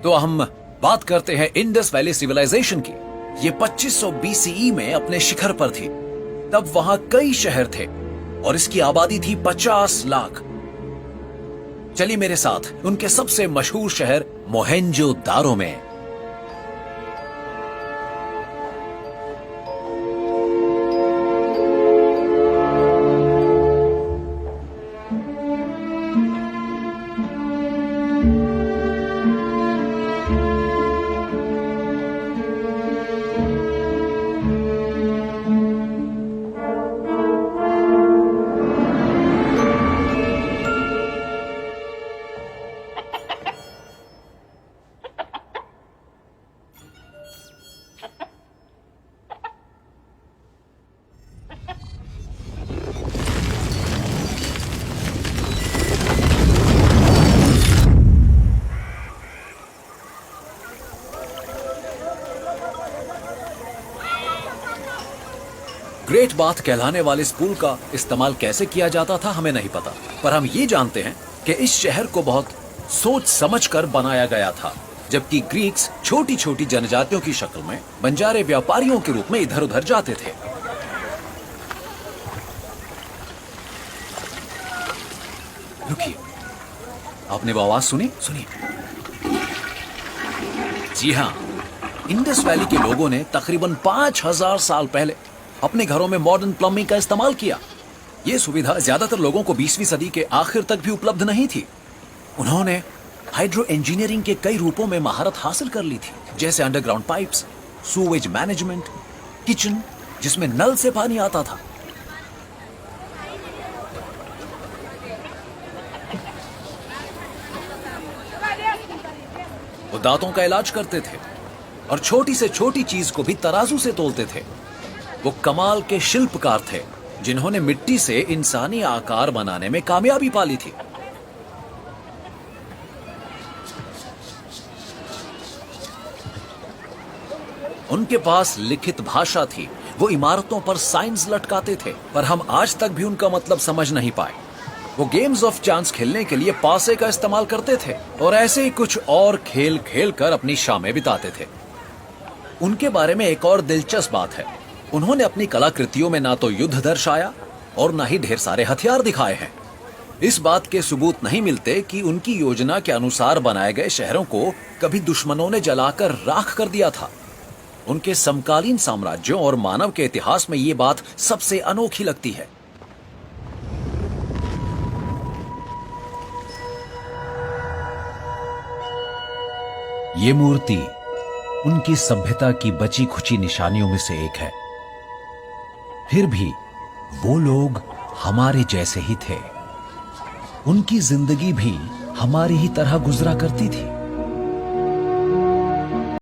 तो हम बात करते हैं इंडस वैली सिविलाइजेशन की। ये 2500 BCE में अपने शिखर पर थी। तब वहां कई शहर थे और इसकी आबादी थी 50 लाख। चलिए मेरे साथ उनके सबसे मशहूर शहर मोहेंजोदारो में। ग्रेट बाथ कहलाने वाले इस पुल का इस्तेमाल कैसे किया जाता था हमें नहीं पता, पर हम ये जानते हैं कि इस शहर को बहुत सोच समझकर बनाया गया था। जबकि ग्रीक्स छोटी छोटी जनजातियों की शक्ल में बंजारे व्यापारियों के रूप में इधर उधर जाते थे। रुकिए, आपने वो आवाज सुनी? सुनिए। जी हाँ, इंडस वैली के लोगों ने तकरीबन 5000 साल पहले अपने घरों में मॉडर्न प्लम्बिंग का इस्तेमाल किया। यह सुविधा ज्यादातर लोगों को 20वीं सदी के आखिर तक भी उपलब्ध नहीं थी। उन्होंने हाइड्रो इंजीनियरिंग के कई रूपों में महारत हासिल कर ली थी, जैसे underground pipes, sewage management, kitchen जिसमें नल से पानी आता था। वो दांतों का इलाज करते थे और छोटी से छोटी चीज को भी तराजू से तोलते थे। वो कमाल के शिल्पकार थे जिन्होंने मिट्टी से इंसानी आकार बनाने में कामयाबी पाली थी। उनके पास लिखित भाषा थी। वो इमारतों पर साइंस लटकाते थे, पर हम आज तक भी उनका मतलब समझ नहीं पाए। वो गेम्स ऑफ चांस खेलने के लिए पासे का इस्तेमाल करते थे और ऐसे ही कुछ और खेल खेल कर अपनी शामें बिताते थे। उनके बारे में एक और दिलचस्प बात है, उन्होंने अपनी कलाकृतियों में ना तो युद्ध दर्शाया और ना ही ढेर सारे हथियार दिखाए हैं। इस बात के सबूत नहीं मिलते कि उनकी योजना के अनुसार बनाए गए शहरों को कभी दुश्मनों ने जलाकर राख कर दिया था। उनके समकालीन साम्राज्यों और मानव के इतिहास में ये बात सबसे अनोखी लगती है। ये मूर्ति उनकी सभ्यता की बची खुची निशानियों में से एक है। फिर भी वो लोग हमारे जैसे ही थे। उनकी जिंदगी भी हमारी ही तरह गुजरा करती थी।